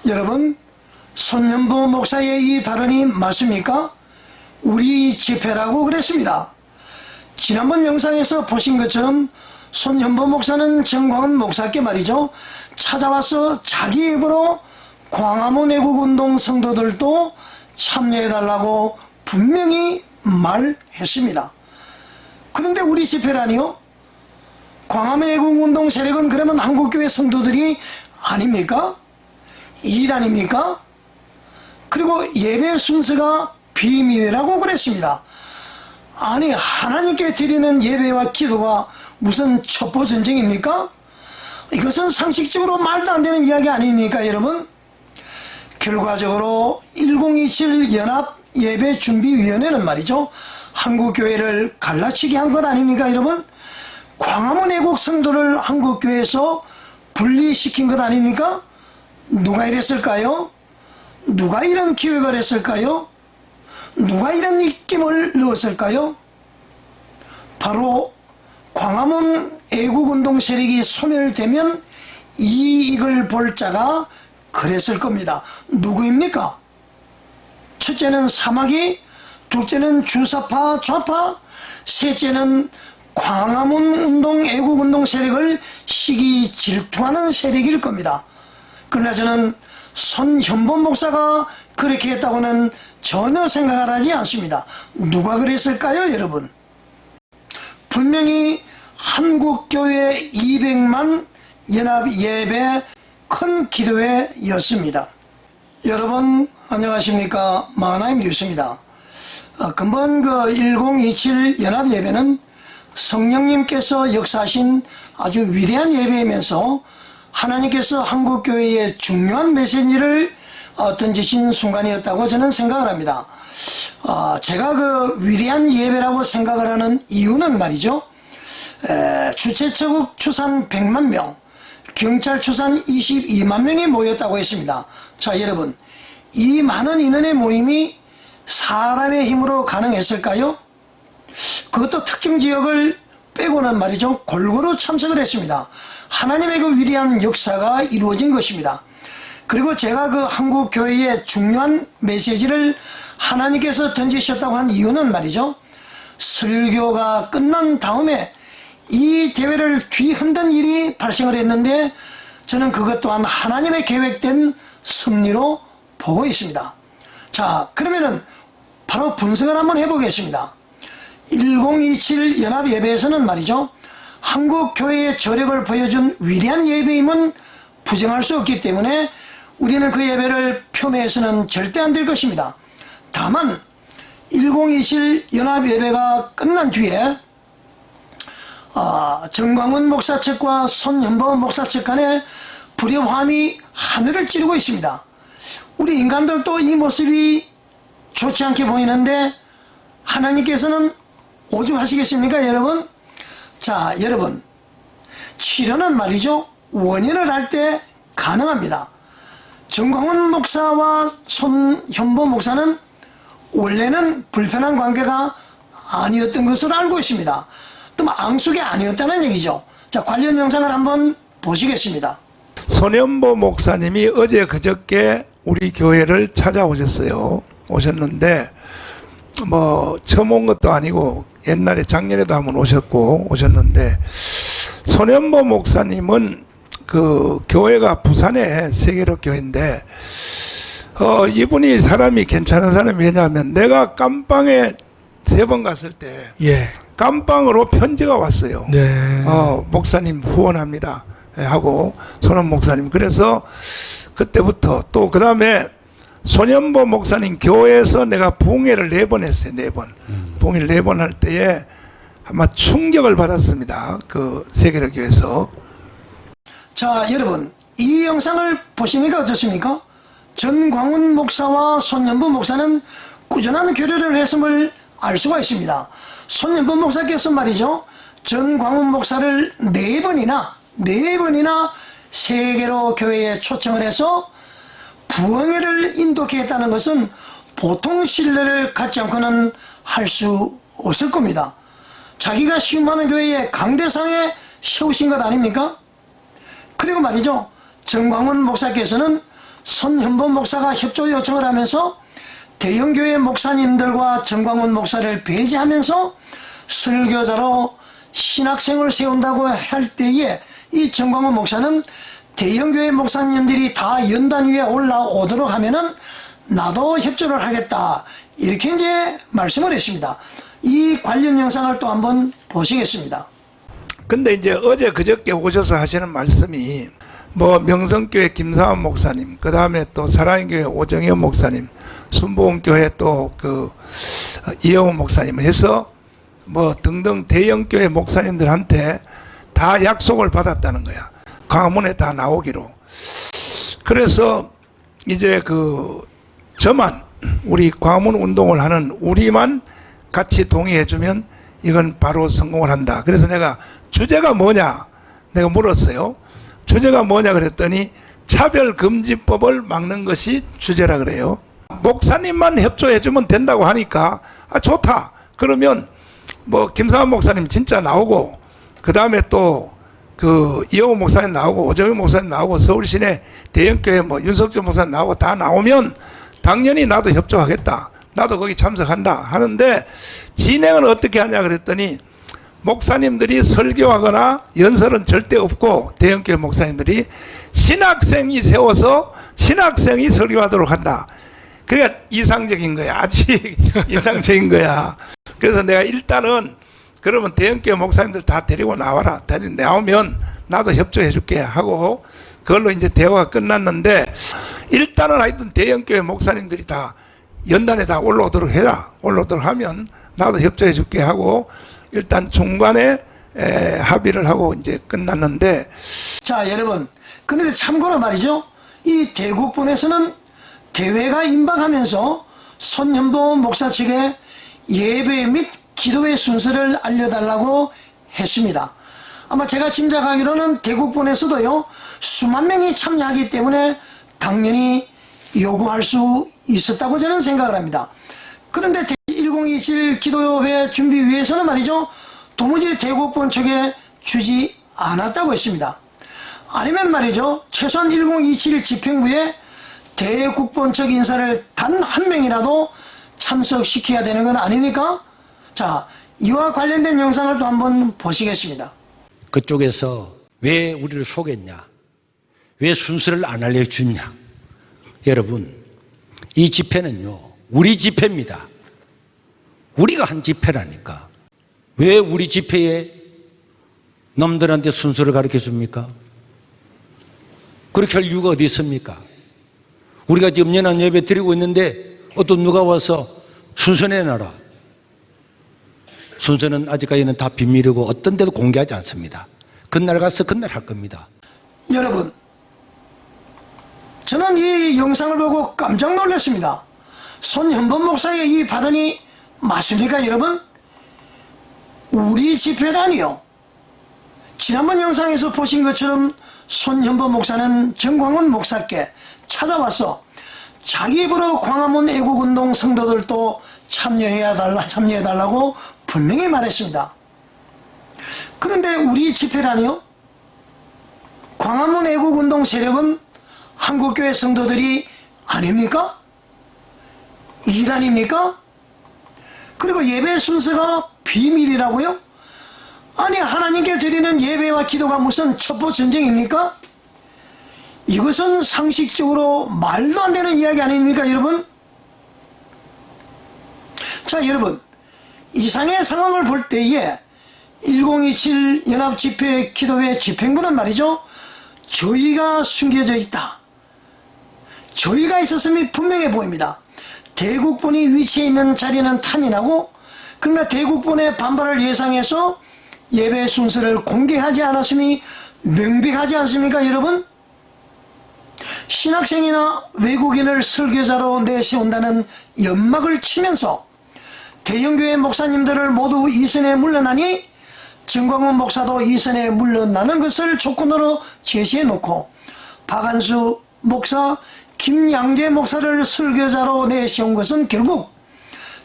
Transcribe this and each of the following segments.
여러분, 손현보 목사의 이 발언이 맞습니까? 우리 집회라고 그랬습니다. 지난번 영상에서 보신 것처럼 손현보 목사는 정광훈 목사께 말이죠, 찾아와서 자기 입으로 광화문 애국운동 성도들도 참여해달라고 분명히 말했습니다. 그런데 우리 집회라니요? 광화문 애국운동 세력은 그러면 한국교회 성도들이 아닙니까? 일 아닙니까? 그리고 예배 순서가 비밀이라고 그랬습니다. 아니, 하나님께 드리는 예배와 기도가 무슨 첩보전쟁입니까? 이것은 상식적으로 말도 안 되는 이야기 아닙니까, 여러분? 결과적으로 1027 연합예배준비위원회는 말이죠, 한국교회를 갈라치게 한 것 아닙니까, 여러분? 광화문 애국 성도를 한국교회에서 분리시킨 것 아닙니까? 누가 이랬을까요? 누가 이런 기획을 했을까요? 누가 이런 입김을 넣었을까요? 바로 광화문 애국운동 세력이 소멸되면 이익을 볼 자가 그랬을 겁니다. 누구입니까? 첫째는 사마귀, 둘째는 주사파 좌파, 셋째는 광화문 운동 애국운동 세력을 시기 질투하는 세력일 겁니다. 그러나 저는 손현보 목사가 그렇게 했다고는 전혀 생각을 하지 않습니다. 누가 그랬을까요, 여러분? 분명히 한국교회 200만 연합예배 큰 기도회였습니다. 여러분 안녕하십니까, 마하나임 뉴스입니다. 금번 1027 연합예배는 성령님께서 역사하신 아주 위대한 예배이면서 하나님께서 한국교회의 중요한 메시지를 던지신 순간이었다고 저는 생각을 합니다. 제가 위대한 예배라고 생각을 하는 이유는 말이죠, 주최처국 추산 100만 명, 경찰 추산 22만 명이 모였다고 했습니다. 자, 여러분, 이 많은 인원의 모임이 사람의 힘으로 가능했을까요? 그것도 특정 지역을 빼고는 말이죠, 골고루 참석을 했습니다. 하나님의 그 위대한 역사가 이루어진 것입니다. 그리고 제가 한국교회의 중요한 메시지를 하나님께서 던지셨다고 한 이유는 말이죠, 설교가 끝난 다음에 이 대회를 뒤흔든 일이 발생을 했는데 저는 그것 또한 하나님의 계획된 섭리로 보고 있습니다. 자, 그러면은 바로 분석을 한번 해보겠습니다. 1027 연합예배에서는 말이죠, 한국교회의 저력을 보여준 위대한 예배임은 부정할 수 없기 때문에 우리는 그 예배를 폄훼해서는 절대 안 될 것입니다. 다만 1027 연합예배가 끝난 뒤에 정광훈 목사 측과 손현보 목사 측 간에 불협화음이 하늘을 찌르고 있습니다. 우리 인간들도 이 모습이 좋지 않게 보이는데 하나님께서는 오죽하시겠습니까, 여러분? 자, 여러분, 치료는 말이죠, 원인을 할 때 가능합니다. 정광훈 목사와 손현보 목사는 원래는 불편한 관계가 아니었던 것으로 알고 있습니다. 또 앙숙이 아니었다는 얘기죠. 자, 관련 영상을 한번 보시겠습니다. 손현보 목사님이 어제 그저께 우리 교회를 찾아오셨어요. 오셨는데 처음 온 것도 아니고 옛날에 작년에도 한번 오셨는데, 손현보 목사님은 교회가 부산의 세계로 교회인데 이분이 사람이 괜찮은 사람이, 왜냐하면 내가 깜빵에 3번 갔을 때 깜빵으로 편지가 왔어요. 목사님 후원합니다 하고, 손현보 목사님. 그래서 그때부터 또 그 다음에 손현보 목사님 교회에서 내가 부흥회를 4번 했어요. 4번. 부흥회를 4번 할 때에 아마 충격을 받았습니다. 세계로 교회에서. 자, 여러분, 이 영상을 보시니까 어떻습니까? 전광훈 목사와 손현보 목사는 꾸준한 교류를 했음을 알 수가 있습니다. 손현보 목사께서 말이죠, 전광훈 목사를 4번이나 세계로 교회에 초청을 해서 부흥회를 인도케 했다는 것은 보통 신뢰를 갖지 않고는 할 수 없을 겁니다. 자기가 시음하는 교회의 강대상에 세우신 것 아닙니까? 그리고 말이죠, 정광훈 목사께서는 손현범 목사가 협조 요청을 하면서 대형교회 목사님들과 정광훈 목사를 배제하면서 설교자로 신학생을 세운다고 할 때에 이 정광훈 목사는 대형교회 목사님들이 다 연단 위에 올라오도록 하면은 나도 협조를 하겠다, 이렇게 이제 말씀을 했습니다. 이 관련 영상을 또 한번 보시겠습니다. 근데 이제 어제 그저께 오셔서 하시는 말씀이 뭐 명성교회 김사환 목사님, 그 다음에 또 사랑교회 오정현 목사님, 순복음교회 또 그 이영훈 목사님 해서 뭐 등등 대형교회 목사님들한테 다 약속을 받았다는 거야. 광화문에 다 나오기로. 그래서 이제 그 저만, 우리 광화문 운동을 하는 우리만 같이 동의해주면 이건 바로 성공을 한다. 그래서 내가 주제가 뭐냐 내가 물었어요. 주제가 뭐냐 그랬더니 차별금지법을 막는 것이 주제라 그래요. 목사님만 협조해주면 된다고 하니까 좋다. 그러면 뭐 김사환 목사님 진짜 나오고, 그 다음에 또 그 이영호 목사님 나오고 오정현 목사님 나오고 서울시내 대형교회 뭐 윤석준 목사님 나오고 다 나오면 당연히 나도 협조하겠다, 나도 거기 참석한다 하는데, 진행을 어떻게 하냐 그랬더니 목사님들이 설교하거나 연설은 절대 없고 대형교회 목사님들이 신학생이 세워서 신학생이 설교하도록 한다. 그러니까 이상적인 거야. 아직 이상적인 거야. 그래서 내가 일단은 그러면 대형교회 목사님들 다 데리고 나와라. 나오면 나도 협조해 줄게 하고 그걸로 이제 대화가 끝났는데, 일단은 하여튼 대형교회 목사님들이 다 연단에 다 올라오도록 해라. 올라오도록 하면 나도 협조해 줄게 하고 일단 중간에 합의를 하고 이제 끝났는데. 자, 여러분, 그런데 참고로 말이죠, 이 대국본에서는 대회가 임박하면서 손현범 목사 측에 예배 및 기도의 순서를 알려달라고 했습니다. 아마 제가 짐작하기로는 대국본에서도요, 수만 명이 참여하기 때문에 당연히 요구할 수 있었다고 저는 생각을 합니다. 그런데 1027 기도회 준비위에서는 말이죠, 도무지 대국본 측에 주지 않았다고 했습니다. 아니면 말이죠, 최소한 1027 집행부에 대국본 측 인사를 단 한 명이라도 참석시켜야 되는 건 아닙니까? 자, 이와 관련된 영상을 또 한번 보시겠습니다. 그쪽에서 왜 우리를 속였냐? 왜 순서를 안 알려주냐? 여러분, 이 집회는요, 우리 집회입니다. 우리가 한 집회라니까. 왜 우리 집회에 놈들한테 순서를 가르쳐 줍니까? 그렇게 할 이유가 어디 있습니까? 우리가 지금 연합 예배 드리고 있는데 어떤 누가 와서 순서 내놔라. 순서는 아직까지는 다 비밀이고 어떤 데도 공개하지 않습니다. 그날 가서 그날 할 겁니다. 여러분, 저는 이 영상을 보고 깜짝 놀랐습니다. 손현범 목사의 이 발언이 맞습니까, 여러분? 우리 집회라니요. 지난번 영상에서 보신 것처럼 손현범 목사는 정광훈 목사께 찾아와서 자기 입으로 광화문 애국운동 성도들도 참여해달라고 분명히 말했습니다. 그런데 우리 집회라니요? 광화문 애국운동 세력은 한국교회 성도들이 아닙니까? 이단입니까? 그리고 예배 순서가 비밀이라고요? 아니, 하나님께 드리는 예배와 기도가 무슨 첩보 전쟁입니까? 이것은 상식적으로 말도 안 되는 이야기 아닙니까, 여러분? 자, 여러분, 이상의 상황을 볼 때에 1027 연합집회 기도회 집행부는 말이죠, 저희가 숨겨져 있다, 저희가 있었음이 분명해 보입니다. 대국본이 위치해 있는 자리는 탐이 나고, 그러나 대국본의 반발을 예상해서 예배 순서를 공개하지 않았음이 명백하지 않습니까, 여러분? 신학생이나 외국인을 설교자로 내세운다는 연막을 치면서 대형교회 목사님들을 모두 이선에 물러나니 정광훈 목사도 이선에 물러나는 것을 조건으로 제시해 놓고 박한수 목사, 김양재 목사를 설교자로 내세운 것은 결국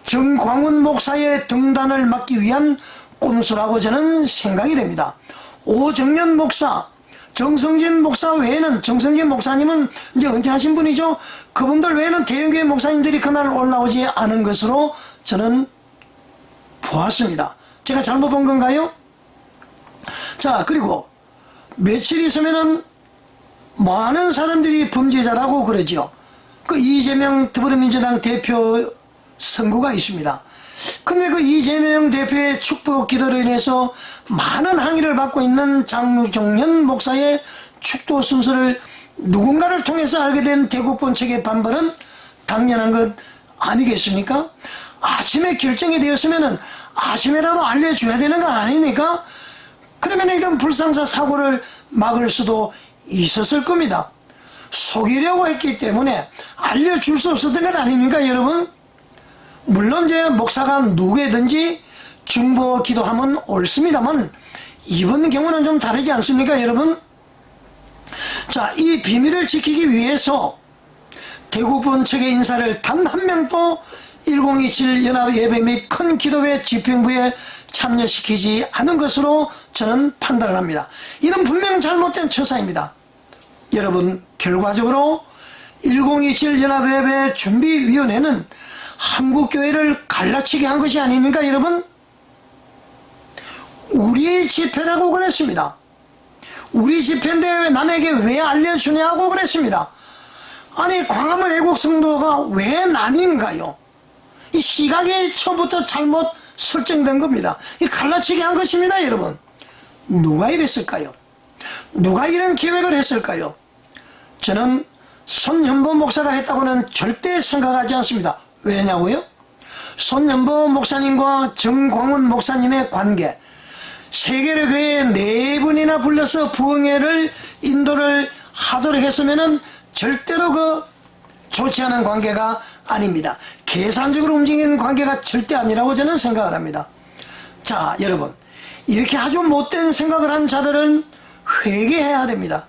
정광훈 목사의 등단을 막기 위한 꼼수라고 저는 생각이 됩니다. 오정연 목사, 정성진 목사 외에는, 정성진 목사님은 이제 은퇴하신 분이죠. 그분들 외에는 대형교회 목사님들이 그날 올라오지 않은 것으로 저는 보았습니다. 제가 잘못 본 건가요? 자, 그리고 며칠 있으면은 많은 사람들이 범죄자라고 그러죠. 그 이재명 더불어민주당 대표 선거가 있습니다. 근데 그 이재명 대표의 축복 기도로 인해서 많은 항의를 받고 있는 장종현 목사의 축도 순서를 누군가를 통해서 알게 된 대국본 측의 반발은 당연한 것 아니겠습니까? 아침에 결정이 되었으면은 아침에라도 알려줘야 되는 거 아닙니까? 그러면 이런 불상사 사고를 막을 수도 있었을 겁니다. 속이려고 했기 때문에 알려줄 수 없었던 건 아닙니까, 여러분? 물론 제 목사가 누구든지 중보 기도하면 옳습니다만 이번 경우는 좀 다르지 않습니까, 여러분? 자, 이 비밀을 지키기 위해서 대국본 측의 인사를 단 한 명도 1027 연합예배 및 큰 기도회 집행부에 참여시키지 않은 것으로 저는 판단을 합니다. 이는 분명 잘못된 처사입니다. 여러분, 결과적으로 1027 연합예배 준비위원회는 한국교회를 갈라치게 한 것이 아닙니까, 여러분? 우리 집회라고 그랬습니다. 우리 집회인데 왜 남에게 왜 알려주냐고 그랬습니다. 아니, 광화문 애국 성도가 왜 남인가요? 이 시각이 처음부터 잘못 설정된 겁니다. 이 갈라치게 한 것입니다, 여러분. 누가 이랬을까요? 누가 이런 기획을 했을까요? 저는 손현보 목사가 했다고는 절대 생각하지 않습니다. 왜냐고요? 손현보 목사님과 정광훈 목사님의 관계, 세계의 교회에 4분이나 불러서 부흥회를 인도를 하도록 했으면은 절대로 그 좋지 않은 관계가 아닙니다. 계산적으로 움직이는 관계가 절대 아니라고 저는 생각을 합니다. 자, 여러분, 이렇게 아주 못된 생각을 한 자들은 회개해야 됩니다.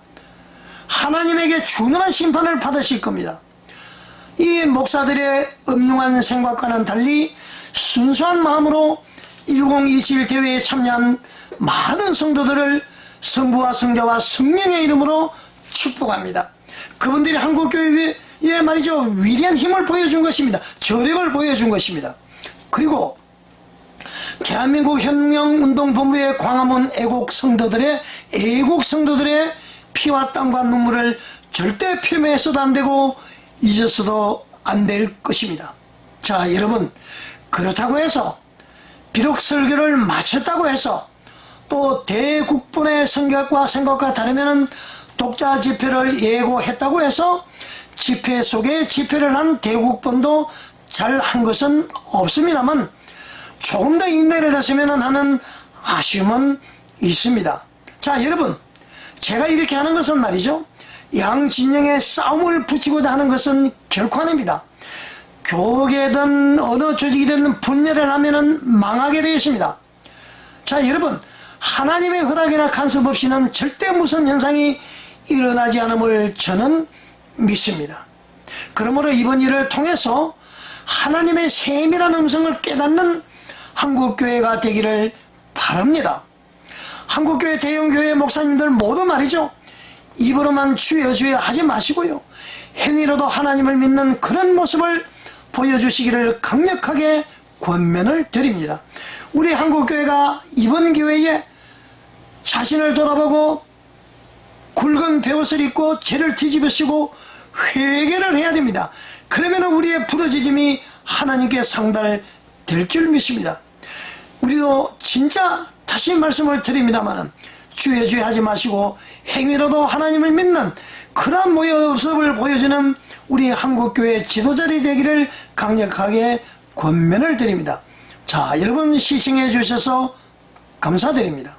하나님에게 준엄한 심판을 받으실 겁니다. 이 목사들의 음흉한 생각과는 달리 순수한 마음으로 1027 대회에 참여한 많은 성도들을 성부와 성자와 성령의 이름으로 축복합니다. 그분들이 한국교회에 말이죠, 위대한 힘을 보여준 것입니다. 저력을 보여준 것입니다. 그리고 대한민국 혁명운동본부의 광화문 애국 성도들의 피와 땀과 눈물을 절대 표명해서도 안 되고 잊어서도 안 될 것입니다. 자, 여러분, 그렇다고 해서 비록 설교를 마쳤다고 해서 또 대국본의 성격과 생각과 다르면 독자 집회를 예고했다고 해서 집회 속에 집회를 한 대국본도 잘 한 것은 없습니다만 조금 더 인내를 했으면 하는 아쉬움은 있습니다. 자, 여러분, 제가 이렇게 하는 것은 말이죠, 양 진영의 싸움을 붙이고자 하는 것은 결코 아닙니다. 교계든 어느 조직이든 분열을 하면은 망하게 되어 있습니다. 자, 여러분, 하나님의 허락이나 간섭 없이는 절대 무슨 현상이 일어나지 않음을 저는 믿습니다. 그러므로 이번 일을 통해서 하나님의 세밀한 음성을 깨닫는 한국교회가 되기를 바랍니다. 한국교회 대형교회 목사님들 모두 말이죠, 입으로만 주여 주여 하지 마시고요, 행위로도 하나님을 믿는 그런 모습을 보여주시기를 강력하게 권면을 드립니다. 우리 한국교회가 이번 기회에 자신을 돌아보고 굵은 베옷을 입고 죄를 뒤집으시고 회개를 해야 됩니다. 그러면 우리의 부르짖음이 하나님께 상달될 줄 믿습니다. 우리도 진짜 다시 말씀을 드립니다만 주여 주여 하지 마시고 행위로도 하나님을 믿는 그런 모습을 보여주는 우리 한국교회 지도자들이 되기를 강력하게 권면을 드립니다. 자, 여러분 시청해 주셔서 감사드립니다.